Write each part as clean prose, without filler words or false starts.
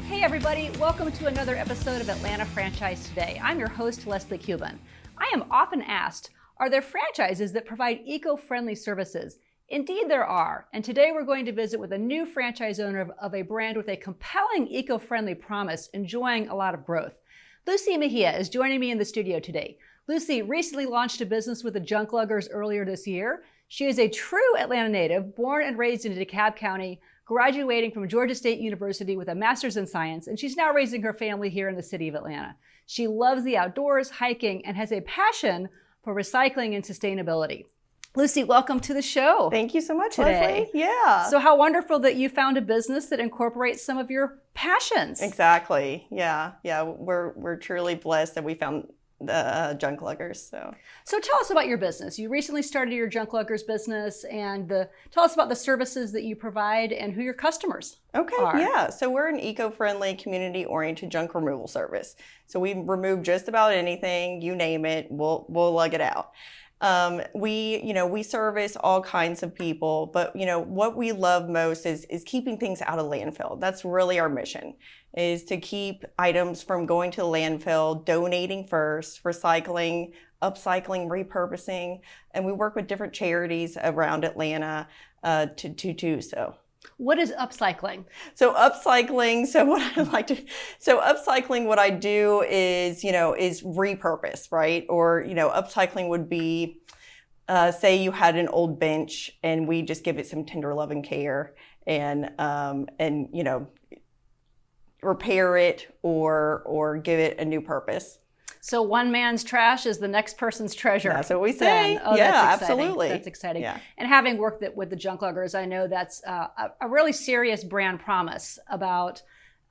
Hey everybody, welcome to another episode of Atlanta Franchise Today. I'm your host, Leslie Cuban. I am often asked, are there franchises that provide eco-friendly services? Indeed there are, and today we're going to visit with a new franchise owner of a brand with a compelling eco-friendly promise, enjoying a lot of growth. Lucy Mejia is joining me in the studio today. Lucy recently launched a business with the JunkLuggers earlier this year. She is a true Atlanta native, born and raised in DeKalb County, graduating from Georgia State University with a master's in science, and she's now raising her family here in the city of Atlanta. She loves the outdoors, hiking, and has a passion for recycling and sustainability. Lucy, welcome to the show. Thank you so much, today. Leslie. Yeah. So how wonderful that you found a business that incorporates some of your passions. Exactly. Yeah. We're truly blessed that we found the JunkLuggers. So tell us about your business. You recently started your JunkLuggers business, and tell us about the services that you provide and who your customers are. Yeah. So we're an eco-friendly, community-oriented junk removal service. So we remove just about anything, you name it, we'll lug it out. We service all kinds of people, but what we love most is keeping things out of landfill. That's really our mission, is to keep items from going to the landfill, donating first, recycling, upcycling, repurposing, and we work with different charities around Atlanta to do so. What is upcycling? Upcycling, what I do is repurpose, right? Or, upcycling would be, say you had an old bench and we just give it some tender love and care and repair it or give it a new purpose. So one man's trash is the next person's treasure. That's what we say. Oh, yeah, that's absolutely. That's exciting. Yeah. And having worked with the JunkLuggers, I know that's a really serious brand promise about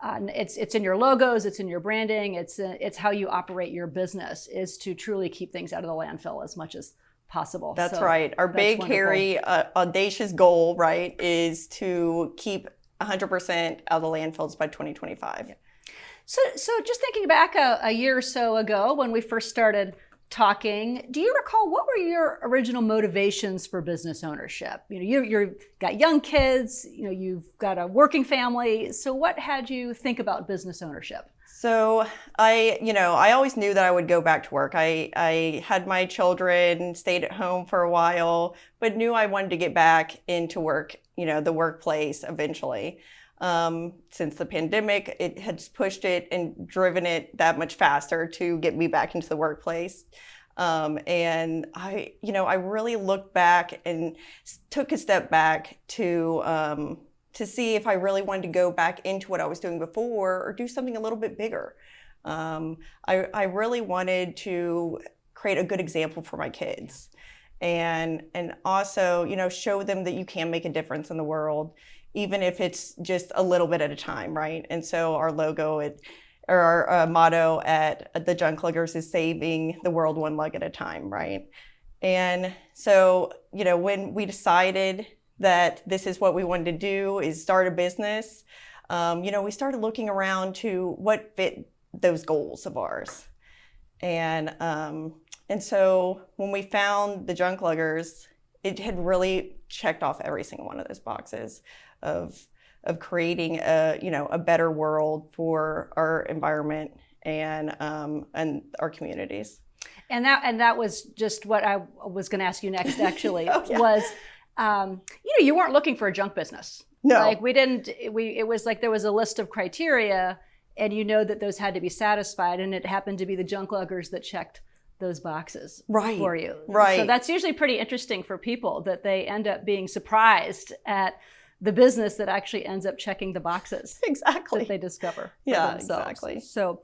it's in your logos, it's in your branding, it's how you operate your business, is to truly keep things out of the landfill as much as possible. That's right. Our big, hairy, audacious goal, right, is to keep 100% out of the landfills by 2025. Yeah. So just thinking back a year or so ago when we first started talking, do you recall what were your original motivations for business ownership? You've got young kids, you've got a working family. So what had you think about business ownership? So I always knew that I would go back to work. I had my children, stayed at home for a while, but knew I wanted to get back into work, the workplace eventually. Since the pandemic, it had pushed it and driven it that much faster to get me back into the workplace. And I really looked back and took a step back to see if I really wanted to go back into what I was doing before or do something a little bit bigger. I really wanted to create a good example for my kids and also, show them that you can make a difference in the world, even if it's just a little bit at a time, right? And so our logo our motto at the JunkLuggers is saving the world one lug at a time, right? And so, when we decided that this is what we wanted to do, is start a business, we started looking around to what fit those goals of ours. And so when we found the JunkLuggers, it had really checked off every single one of those boxes of creating a better world for our environment and our communities. And that was just what I was going to ask you next. Actually, Yeah. was you weren't looking for a junk business. No, like it was like there was a list of criteria, and that those had to be satisfied, and it happened to be the JunkLuggers that checked those boxes for you. Right. So that's usually pretty interesting for people, that they end up being surprised at the business that actually ends up checking the boxes exactly that they discover for themselves. Exactly. So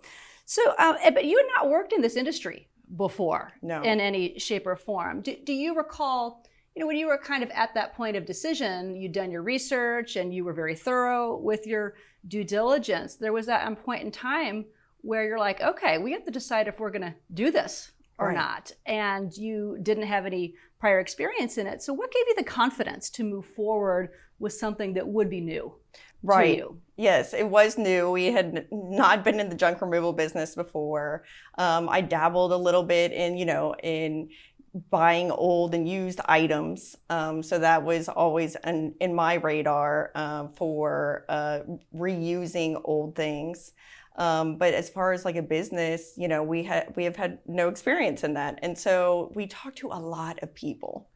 but you had not worked in this industry before. No. In any shape or form. Do you recall, when you were kind of at that point of decision, you'd done your research and you were very thorough with your due diligence, there was that point in time where you're like, okay, we have to decide if we're going to do this or not. And you didn't have any prior experience in it. So what gave you the confidence to move forward with something that would be new to you? Yes, it was new. We had not been in the junk removal business before. I dabbled a little bit in buying old and used items. So that was always in my radar for reusing old things. But as far as like a business, we have had no experience in that. And so we talked to a lot of people,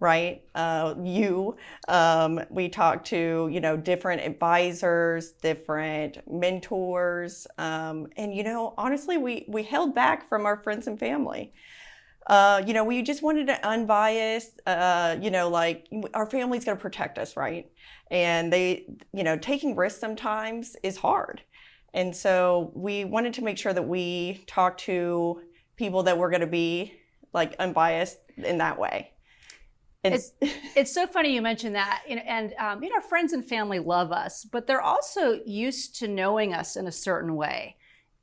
right? We talked to, different advisors, different mentors. And, honestly, we held back from our friends and family. We just wanted an unbiased, like our family's going to protect us, right? And taking risks sometimes is hard. And so we wanted to make sure that we talked to people that were going to be like unbiased in that way. It's so funny you mentioned that, and our friends and family love us, but they're also used to knowing us in a certain way.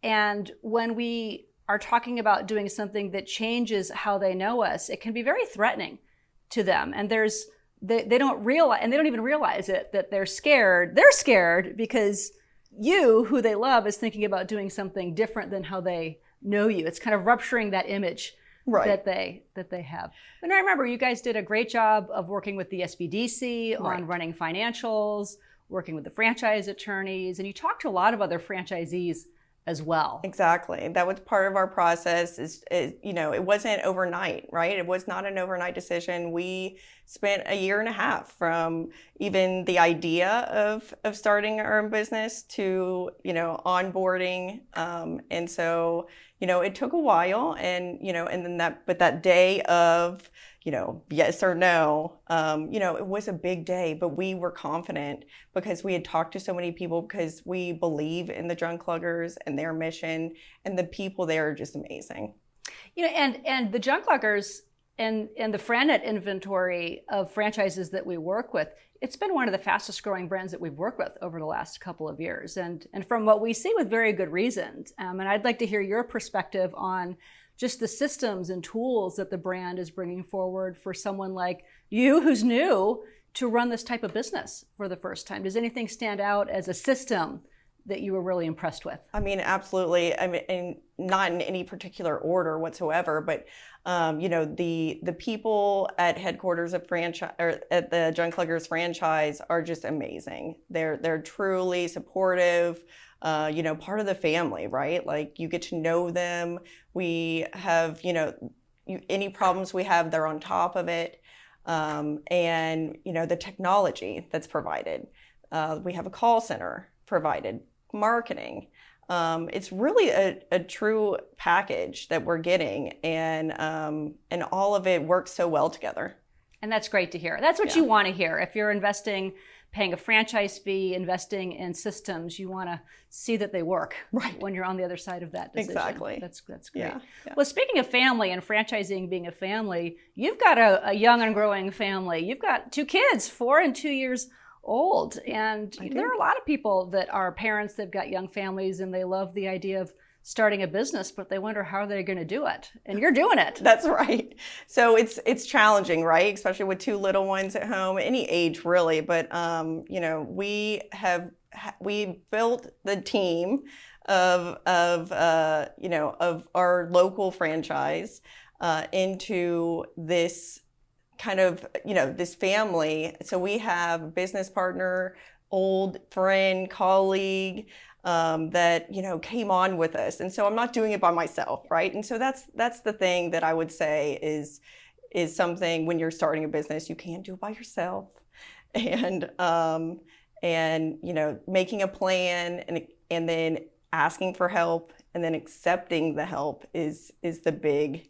And when we are talking about doing something that changes how they know us, it can be very threatening to them. And they don't realize, and they don't even realize it, that they're scared. They're scared because you, who they love, is thinking about doing something different than how they know you. It's kind of rupturing that image. Right. that they have. And I remember you guys did a great job of working with the SBDC on running financials, working with the franchise attorneys, and you talked to a lot of other franchisees as well. Exactly. That was part of our process. It wasn't overnight, right? It was not an overnight decision. We spent a year and a half from even the idea of starting our own business to, onboarding. And so, it took a while, and then that day of, yes or no, it was a big day, but we were confident because we had talked to so many people, because we believe in the JunkLuggers and their mission, and the people there are just amazing. And the JunkLuggers and the FranNet inventory of franchises that we work with, it's been one of the fastest growing brands that we've worked with over the last couple of years. And from what we see, with very good reasons. And I'd like to hear your perspective on just the systems and tools that the brand is bringing forward for someone like you, who's new to run this type of business for the first time. Does anything stand out as a system that you were really impressed with? I mean, absolutely. I mean, and not in any particular order whatsoever, but the people at headquarters of franchise, or at the JunkLuggers franchise, are just amazing. They're truly supportive. Part of the family, right? Like, you get to know them. We have, any problems we have, they're on top of it. And the technology that's provided. We have a call center provided, marketing. It's really a true package that we're getting, and all of it works so well together. And that's great to hear. That's what you want to hear. If you're investing, paying a franchise fee, investing in systems, you want to see that they work when you're on the other side of that decision. Exactly. That's great. Yeah. Well, speaking of family and franchising being a family, you've got a young and growing family. You've got 2 kids, 4 and 2 years old. And there are a lot of people that are parents that've got young families, and they love the idea of starting a business, but they wonder how they're going to do it. And you're doing it. That's right. So it's challenging, right? Especially with 2 little ones at home, any age really. But we built the team of our local franchise into this kind of, this family. So we have a business partner, old friend, colleague, that, came on with us. And so I'm not doing it by myself, right? And so that's the thing that I would say is something, when you're starting a business, you can't do it by yourself. And making a plan and then asking for help and then accepting the help is the big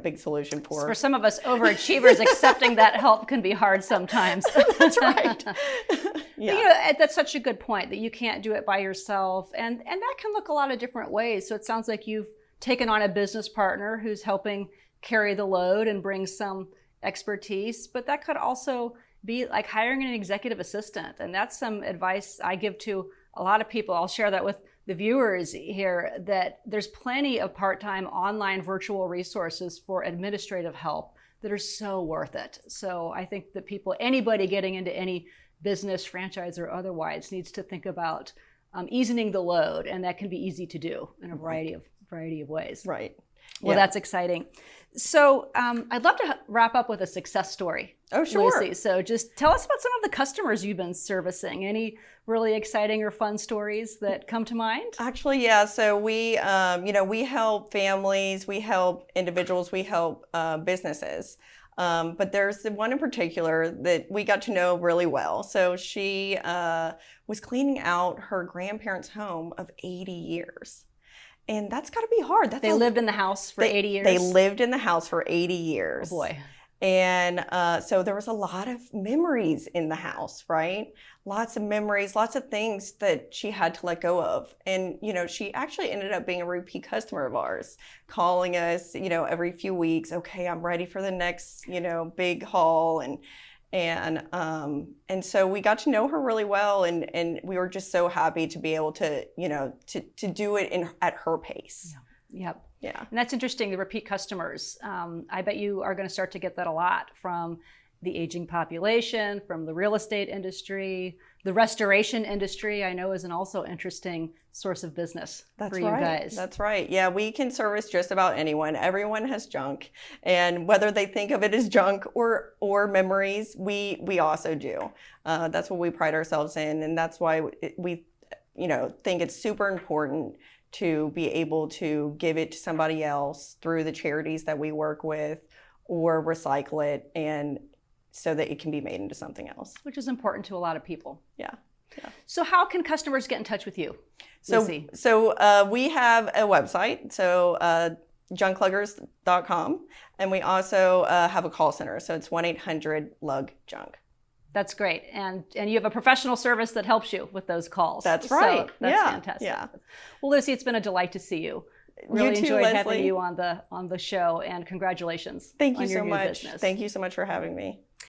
big solution for some of us overachievers. Accepting that help can be hard sometimes. That's right. Yeah. That's such a good point, that you can't do it by yourself, and that can look a lot of different ways. So it sounds like you've taken on a business partner who's helping carry the load and bring some expertise, but that could also be like hiring an executive assistant, and that's some advice I give to a lot of people. I'll share that with the viewers here, that there's plenty of part-time online virtual resources for administrative help that are so worth it. So I think that anybody getting into any business, franchise or otherwise, needs to think about easing the load, and that can be easy to do in a variety of ways. Right. Well, that's exciting. So I'd love to wrap up with a success story. Oh, sure. Lucy. So just tell us about some of the customers you've been servicing. Any really exciting or fun stories that come to mind? Actually, yeah. So we, we help families, we help individuals, we help businesses. But there's the one in particular that we got to know really well. So she was cleaning out her grandparents' home of 80 years. And that's got to be hard. They lived in the house for 80 years? They lived in the house for 80 years. Oh boy. And so there was a lot of memories in the house, right? Lots of memories, lots of things that she had to let go of. And, she actually ended up being a repeat customer of ours, calling us, every few weeks, okay, I'm ready for the next, big haul. And so we got to know her really well, and we were just so happy to be able to, to do it at her pace. Yeah. Yep. Yeah. And that's interesting, the repeat customers. I bet you are going to start to get that a lot from the aging population, from the real estate industry, the restoration industry, I know is an also interesting source of business for you guys. That's right. Yeah, we can service just about anyone. Everyone has junk. And whether they think of it as junk or memories, we also do. That's what we pride ourselves in. And that's why we think it's super important to be able to give it to somebody else through the charities that we work with, or recycle it, and so that it can be made into something else. Which is important to a lot of people. Yeah. So how can customers get in touch with you, Lucy? So we have a website, so JunkLuggers.com, and we also have a call center, so it's 1-800-LUG-JUNK. That's great. And you have a professional service that helps you with those calls. That's right. So that's fantastic. Yeah. Well, Lucy, it's been a delight to see you. Really you too, enjoyed Leslie. having you on the show, and congratulations Thank you on your so new much. business. Thank you so much for having me.